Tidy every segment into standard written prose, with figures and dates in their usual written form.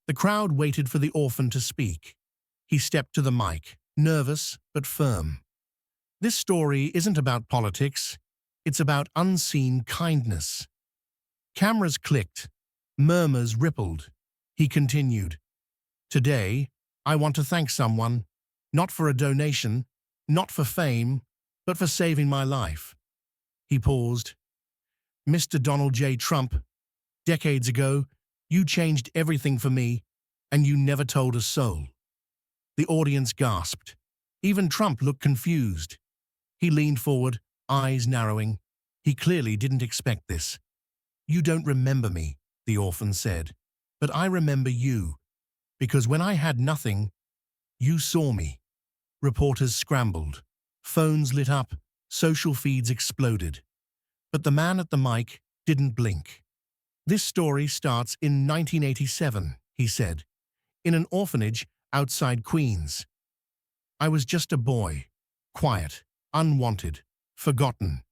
The crowd waited for the orphan to speak. He stepped to the mic, nervous but firm. This story isn't about politics. It's about unseen kindness. Cameras clicked. Murmurs rippled. He continued. Today, I want to thank someone, not for a donation, not for fame, but for saving my life. He paused. Mr. Donald J. Trump, decades ago, you changed everything for me, and you never told a soul. The audience gasped. Even Trump looked confused. He leaned forward, eyes narrowing. He clearly didn't expect this. You don't remember me, the orphan said, but I remember you, because when I had nothing, you saw me. Reporters scrambled. Phones lit up. Social feeds exploded. But the man at the mic didn't blink. This story starts in 1987, he said, in an orphanage outside Queens. I was just a boy, quiet, unwanted, forgotten.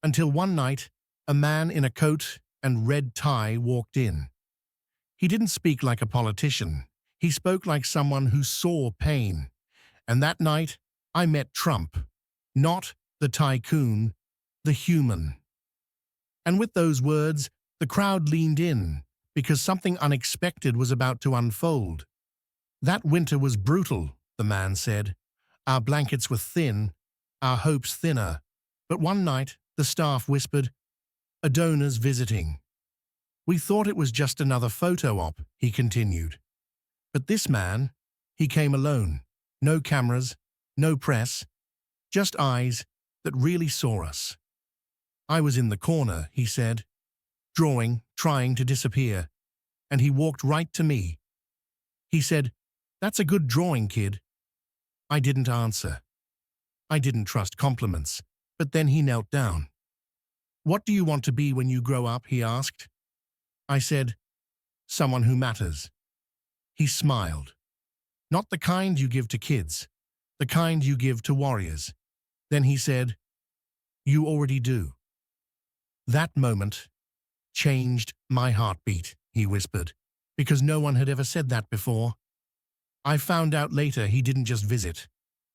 Until one night, a man in a coat and red tie walked in. He didn't speak like a politician. He spoke like someone who saw pain. And that night, I met Trump. Not the tycoon, the human. And with those words, the crowd leaned in, because something unexpected was about to unfold. That winter was brutal, the man said. Our blankets were thin, our hopes thinner. But one night, the staff whispered, "A donor's visiting." We thought it was just another photo op, he continued. But this man, he came alone. No cameras, no press, just eyes that really saw us. I was in the corner, he said, drawing, trying to disappear, and he walked right to me. He said, "That's a good drawing, kid." I didn't answer. I didn't trust compliments, but then he knelt down. "What do you want to be when you grow up?" he asked. I said, "Someone who matters." He smiled. "Not the kind you give to kids, the kind you give to warriors." Then he said, "You already do." That moment changed my heartbeat, he whispered, because no one had ever said that before. I found out later he didn't just visit.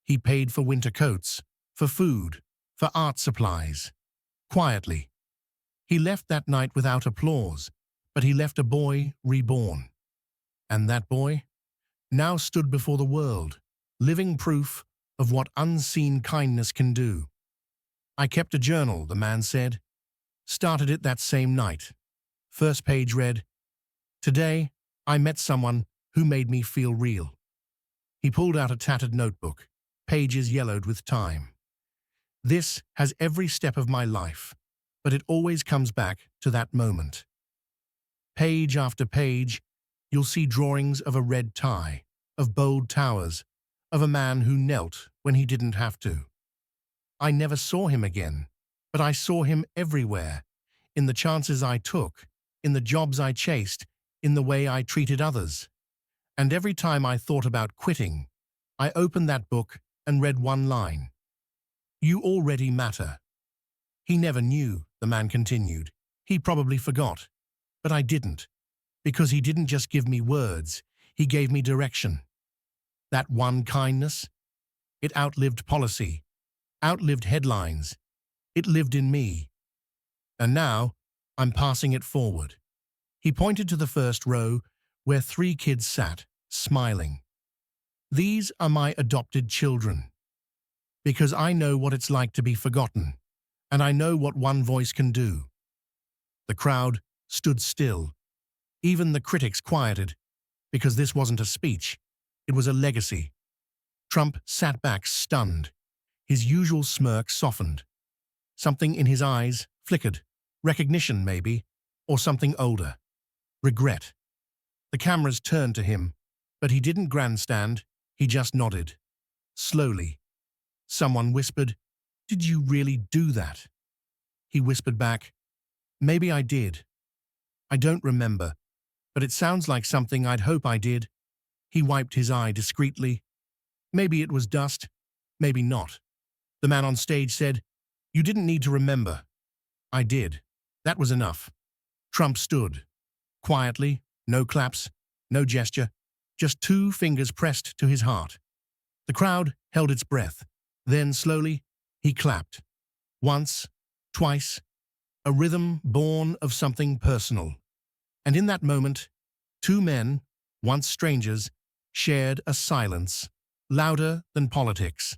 He paid for winter coats, for food, for art supplies. Quietly. He left that night without applause, but he left a boy reborn. And that boy now stood before the world, living proof of what unseen kindness can do. I kept a journal, the man said. Started it that same night. First page read, "Today, I met someone who made me feel real." He pulled out a tattered notebook, pages yellowed with time. "This has every step of my life, but it always comes back to that moment." Page after page, you'll see drawings of a red tie, of bold towers, of a man who knelt when he didn't have to. I never saw him again, but I saw him everywhere, in the chances I took, in the jobs I chased, in the way I treated others. And every time I thought about quitting, I opened that book and read one line. "You already matter." He never knew, the man continued. He probably forgot. But I didn't, because he didn't just give me words, he gave me direction. That one kindness, it outlived policy, outlived headlines. It lived in me. And now, I'm passing it forward. He pointed to the first row, where 3 kids sat, smiling. "These are my adopted children. Because I know what it's like to be forgotten, and I know what one voice can do." The crowd stood still. Even the critics quieted, because this wasn't a speech, it was a legacy. Trump sat back stunned. His usual smirk softened. Something in his eyes flickered. Recognition, maybe, or something older. Regret. The cameras turned to him, but he didn't grandstand, he just nodded. Slowly. Someone whispered, "Did you really do that?" He whispered back, "Maybe I did. I don't remember, but it sounds like something I'd hope I did." He wiped his eye discreetly. "Maybe it was dust, maybe not." The man on stage said, "You didn't need to remember." "I did. That was enough." Trump stood. Quietly, no claps, No gesture, just two fingers pressed to his heart. The crowd held its breath. Then, slowly, he clapped. Once, twice, a rhythm born of something personal. And in that moment, two men, once strangers, shared a silence, louder than politics.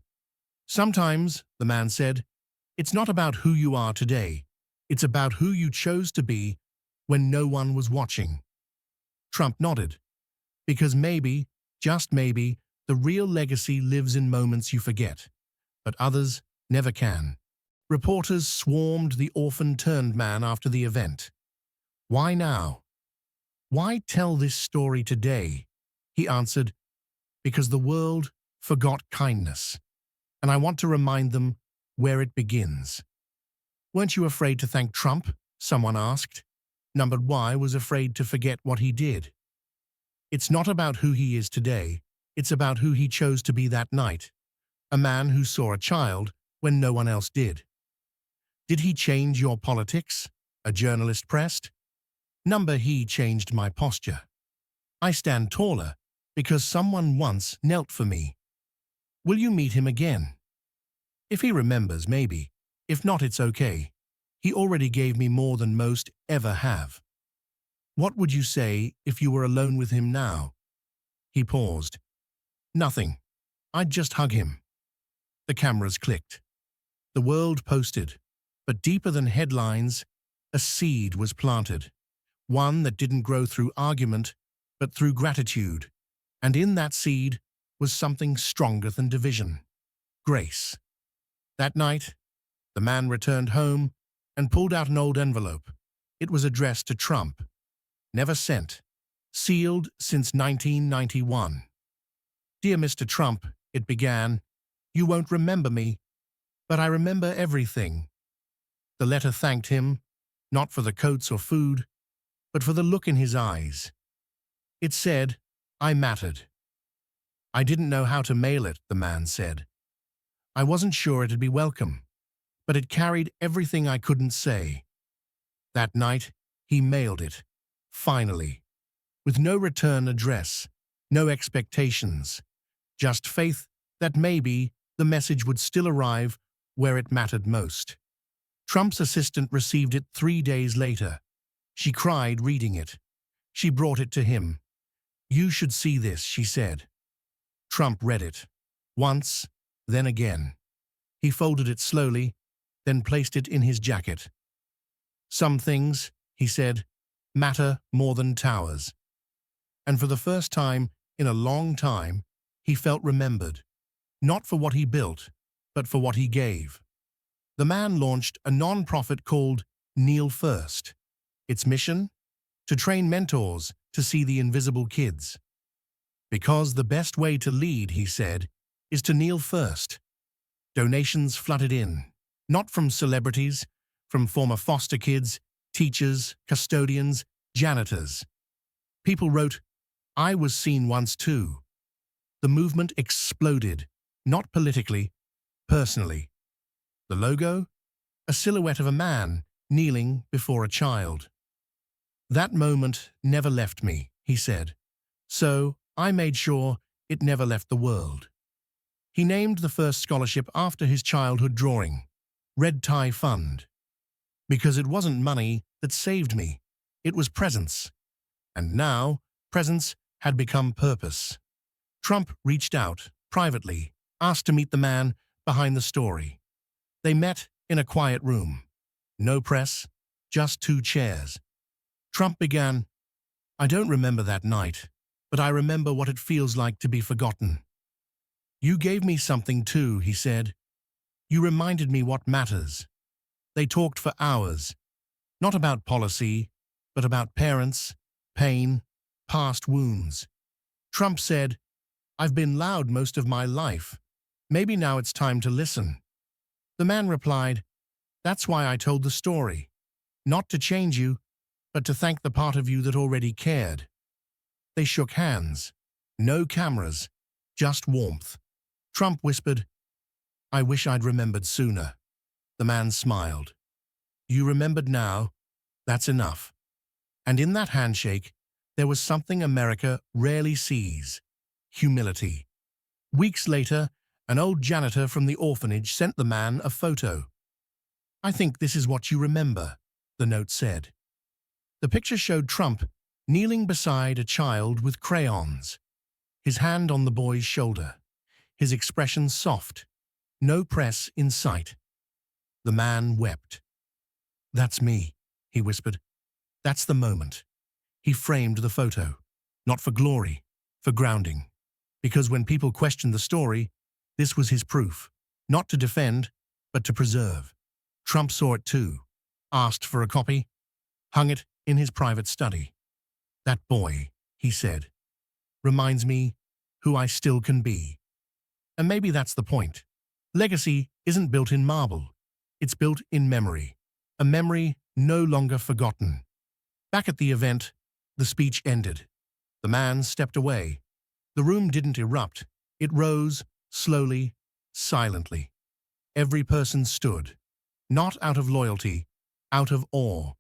Sometimes, the man said, it's not about who you are today. It's about who you chose to be when no one was watching. Trump nodded. Because maybe, just maybe, the real legacy lives in moments you forget, but others never can. Reporters swarmed the orphan-turned man after the event. Why now? Why tell this story today? He answered, because the world forgot kindness, and I want to remind them where it begins. Weren't you afraid to thank Trump? Someone asked. Number Y was afraid to forget what he did. It's not about who he is today, it's about who he chose to be that night. A man who saw a child when no one else did. Did he change your politics? A journalist pressed. Number he changed my posture. I stand taller because someone once knelt for me. Will you meet him again? If he remembers, maybe. If not, it's okay. He already gave me more than most ever have. What would you say if you were alone with him now? He paused. Nothing. I'd just hug him. The cameras clicked. The world posted. But deeper than headlines, a seed was planted. One that didn't grow through argument, but through gratitude. And in that seed was something stronger than division. Grace. That night, the man returned home and pulled out an old envelope. It was addressed to Trump. Never sent. Sealed since 1991. Dear Mr. Trump, it began, you won't remember me, but I remember everything. The letter thanked him, not for the coats or food, but for the look in his eyes. It said, I mattered. I didn't know how to mail it, the man said. I wasn't sure it'd be welcome, but it carried everything I couldn't say. That night, he mailed it, finally, with no return address, no expectations, just faith that maybe the message would still arrive where it mattered most. Trump's assistant received it 3 days later. She cried reading it. She brought it to him. You should see this, she said. Trump read it. Once, then again. He folded it slowly, then placed it in his jacket. Some things, he said, matter more than towers. And for the first time in a long time, he felt remembered. Not for what he built, but for what he gave. The man launched a non-profit called Kneel First. Its mission? To train mentors to see the invisible kids. Because the best way to lead, he said, is to kneel first. Donations flooded in, not from celebrities, from former foster kids, teachers, custodians, janitors. People wrote, I was seen once too. The movement exploded, not politically, personally. The logo? A silhouette of a man kneeling before a child. That moment never left me, he said. So I made sure it never left the world. He named the first scholarship after his childhood drawing, Red Tie Fund. Because it wasn't money that saved me, it was presence. And now, presence had become purpose. Trump reached out, privately, asked to meet the man behind the story. They met in a quiet room. No press, just 2 chairs. Trump began, I don't remember that night, but I remember what it feels like to be forgotten. You gave me something too, he said. You reminded me what matters. They talked for hours, not about policy, but about parents, pain, past wounds. Trump said, I've been loud most of my life. Maybe now it's time to listen. The man replied, that's why I told the story. Not to change you, but to thank the part of you that already cared. They shook hands. No cameras, just warmth. Trump whispered, I wish I'd remembered sooner. The man smiled. You remembered now, that's enough. And in that handshake, There was something America rarely sees: humility. Weeks later, an old janitor from the orphanage sent the man a photo. "I think this is what you remember," the note said. The picture showed Trump kneeling beside a child with crayons, his hand on the boy's shoulder, his expression soft, no press in sight. The man wept. "That's me," he whispered. "That's the moment." He framed the photo, not for glory, for grounding. Because when people questioned the story, this was his proof, not to defend, but to preserve. Trump saw it too, asked for a copy, hung it in his private study. "That boy," he said, "reminds me who I still can be." And maybe that's the point. Legacy isn't built in marble. It's built in memory, a memory no longer forgotten. Back at the event, the speech ended. The man stepped away. The room didn't erupt. It rose, slowly, silently. Every person stood, not out of loyalty, out of awe.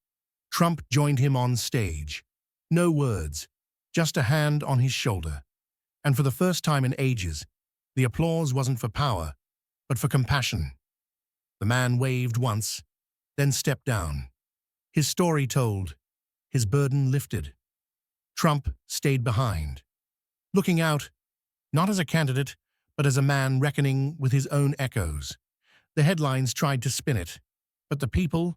Trump joined him on stage. No words, just a hand on his shoulder. And for the first time in ages, the applause wasn't for power, but for compassion. The man waved once, then stepped down. His story told, his burden lifted. Trump stayed behind, looking out, not as a candidate, but as a man reckoning with his own echoes. The headlines tried to spin it, but the people,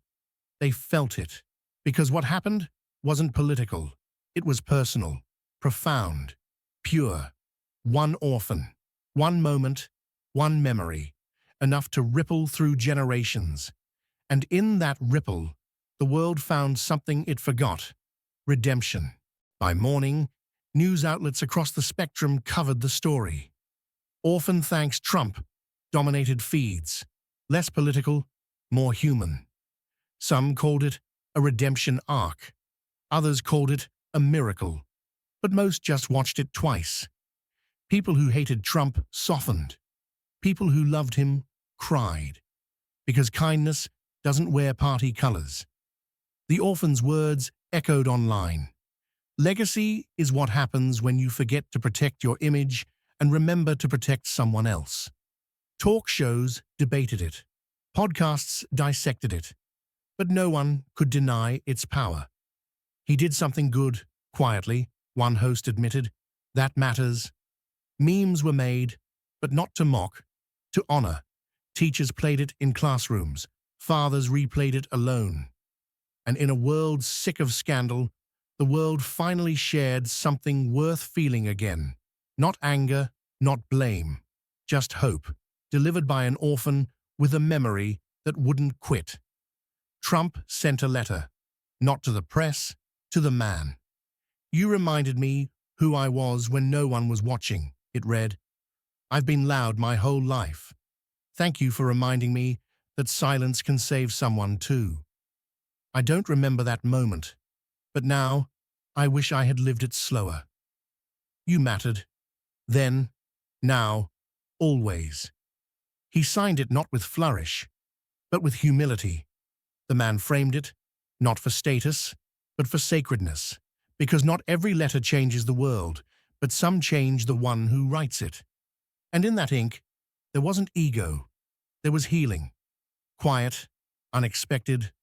they felt it. Because what happened wasn't political. It was personal, profound, pure. One orphan, one moment, one memory, enough to ripple through generations. And in that ripple, the world found something it forgot: redemption. By morning, news outlets across the spectrum covered the story. Orphan thanks Trump dominated feeds, less political, more human. Some called it a redemption arc. Others called it a miracle. But most just watched it twice. People who hated Trump softened. People who loved him cried. Because kindness doesn't wear party colors. The orphan's words echoed online. Legacy is what happens when you forget to protect your image and remember to protect someone else. Talk shows debated it. Podcasts dissected it. But no one could deny its power. He did something good, quietly, one host admitted. That matters. Memes were made, but not to mock, to honor. Teachers played it in classrooms. Fathers replayed it alone. And in a world sick of scandal, the world finally shared something worth feeling again. Not anger, not blame, just hope, delivered by an orphan with a memory that wouldn't quit. Trump sent a letter, not to the press, to the man. "You reminded me who I was when no one was watching," it read. "I've been loud my whole life. Thank you for reminding me that silence can save someone too. I don't remember that moment, but now I wish I had lived it slower. You mattered. Then, now, always." He signed it not with flourish, but with humility. The man framed it, not for status, but for sacredness, because not every letter changes the world, but some change the one who writes it. And in that ink, there wasn't ego, there was healing. Quiet, unexpected,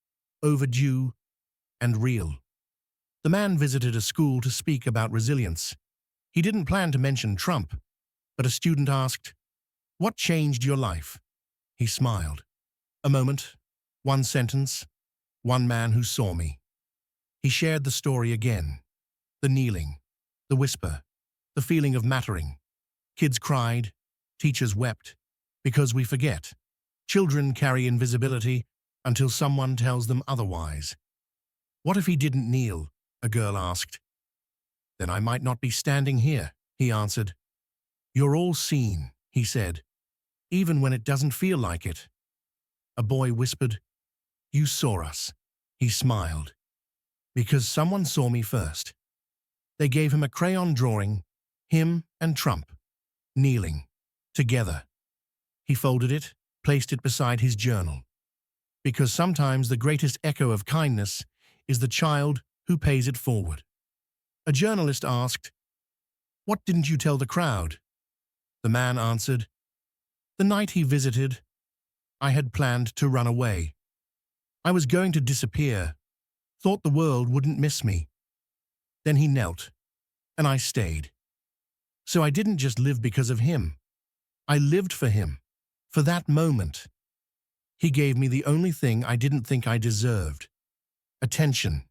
overdue, and real. The man visited a school to speak about resilience. He didn't plan to mention Trump, but a student asked, "What changed your life?" He smiled. "A moment, one sentence, one man who saw me." He shared the story again. The kneeling, the whisper, the feeling of mattering. Kids cried, teachers wept, because we forget. Children carry invisibility until someone tells them otherwise. "What if he didn't kneel?" a girl asked. "Then I might not be standing here," he answered. "You're all seen," he said, "even when it doesn't feel like it." A boy whispered, "You saw us." He smiled. "Because someone saw me first." They gave him a crayon drawing, him and Trump, kneeling, together. He folded it, placed it beside his journal. Because sometimes the greatest echo of kindness is the child who pays it forward. A journalist asked, "What didn't you tell the crowd?" The man answered, "The night he visited, I had planned to run away. I was going to disappear, thought the world wouldn't miss me. Then he knelt, and I stayed. So I didn't just live because of him. I lived for him, for that moment. He gave me the only thing I didn't think I deserved: attention.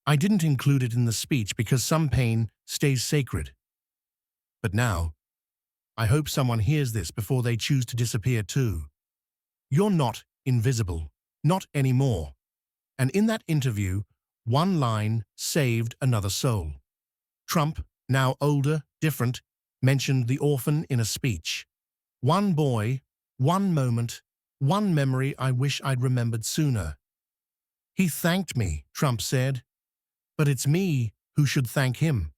I didn't include it in the speech because some pain stays sacred. But now, I hope someone hears this before they choose to disappear too. You're not invisible, not anymore." And in that interview, one line saved another soul. Trump, now older, different, mentioned the orphan in a speech. "One boy, one moment, one memory I wish I'd remembered sooner. He thanked me," Trump said, "but it's me who should thank him.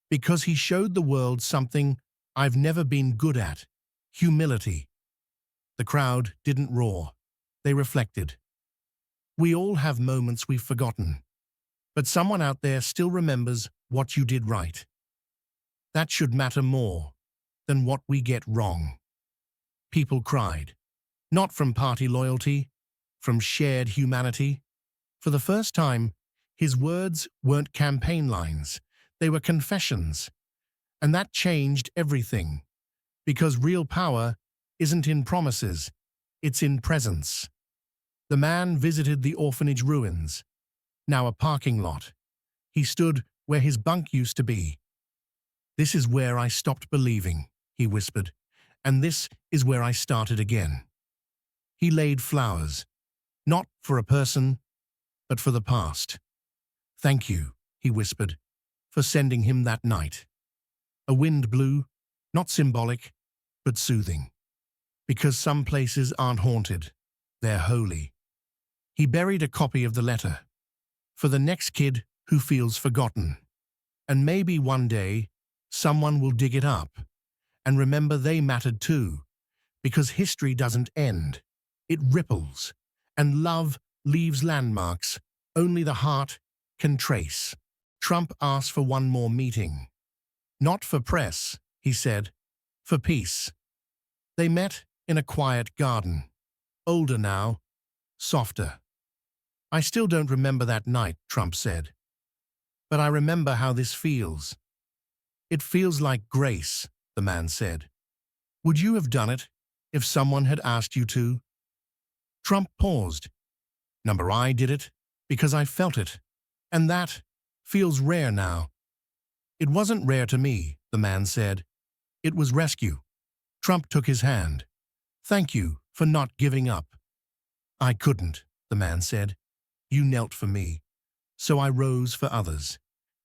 Because he showed the world something I've never been good at: humility." The crowd didn't roar. They reflected. We all have moments we've forgotten, but someone out there still remembers what you did right. That should matter more than what we get wrong. People cried, not from party loyalty, from shared humanity. For the first time, his words weren't campaign lines, they were confessions. And that changed everything, because real power isn't in promises, it's in presence. The man visited the orphanage ruins, now a parking lot. He stood where his bunk used to be. "This is where I stopped believing," he whispered, "and this is where I started again." He laid flowers, not for a person, but for the past. "Thank you," he whispered, "for sending him that night." A wind blew, not symbolic, but soothing. Because some places aren't haunted, they're holy. He buried a copy of the letter for the next kid who feels forgotten. And maybe one day, someone will dig it up and remember they mattered too, because history doesn't end. It ripples, and love leaves landmarks only the heart can trace. Trump asked for one more meeting. "Not for press," he said, "for peace." They met in a quiet garden, older now, softer. "I still don't remember that night," Trump said, "but I remember how this feels." "It feels like grace," the man said. "Would you have done it if someone had asked you to?" Trump paused. "Number I did it because I felt it, and that feels rare now." "It wasn't rare to me," the man said. "It was rescue." Trump took his hand. "Thank you for not giving up." "I couldn't," the man said. "You knelt for me, so I rose for others."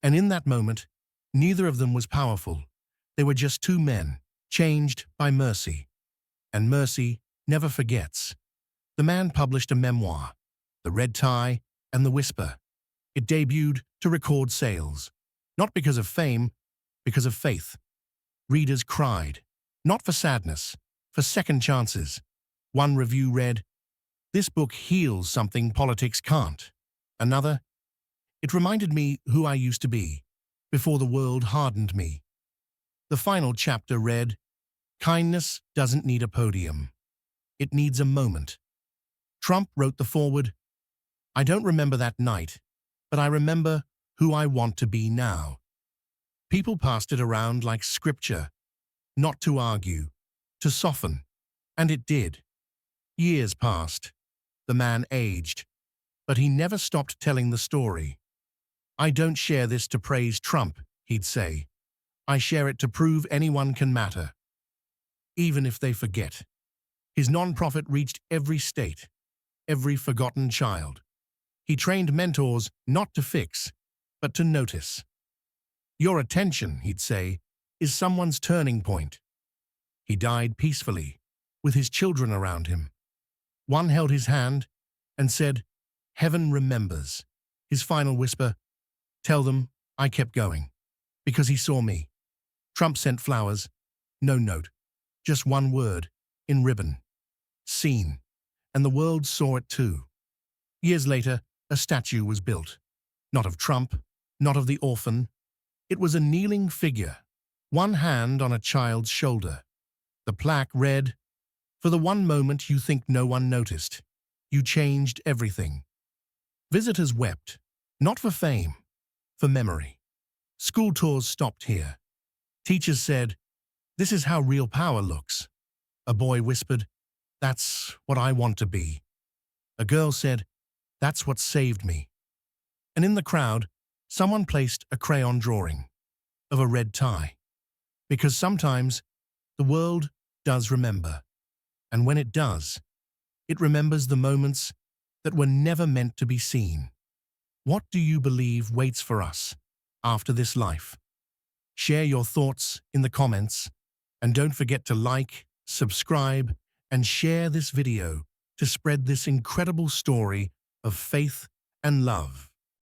And in that moment, neither of them was powerful. They were just two men, changed by mercy. And mercy never forgets. The man published a memoir, The Red Tie and the Whisper. It debuted to record sales, not because of fame, because of faith. Readers cried, not for sadness, for second chances. One review read, "This book heals something politics can't." Another, "It reminded me who I used to be, before the world hardened me." The final chapter read, "Kindness doesn't need a podium. It needs a moment." Trump wrote the foreword, "I don't remember that night, but I remember who I want to be now." People passed it around like scripture, not to argue, to soften, and it did. Years passed. The man aged, but he never stopped telling the story. "I don't share this to praise Trump," he'd say. "I share it to prove anyone can matter, even if they forget." His nonprofit reached every state, every forgotten child. He trained mentors not to fix, but to notice. "Your attention," he'd say, "is someone's turning point." He died peacefully, with his children around him. One held his hand and said, "Heaven remembers." His final whisper, "Tell them I kept going, because he saw me." Trump sent flowers, no note, just one word, in ribbon. Seen. And the world saw it too. Years later, a statue was built, not of Trump, not of the orphan. It was a kneeling figure, one hand on a child's shoulder. The plaque read, "For the one moment you think no one noticed, you changed everything." Visitors wept, not for fame, for memory. School tours stopped here. Teachers said, "This is how real power looks." A boy whispered, "That's what I want to be." A girl said, "That's what saved me." And in the crowd, someone placed a crayon drawing of a red tie. Because sometimes the world does remember. And when it does, it remembers the moments that were never meant to be seen. What do you believe waits for us after this life? Share your thoughts in the comments, and don't forget to like, subscribe, and share this video to spread this incredible story of faith and love.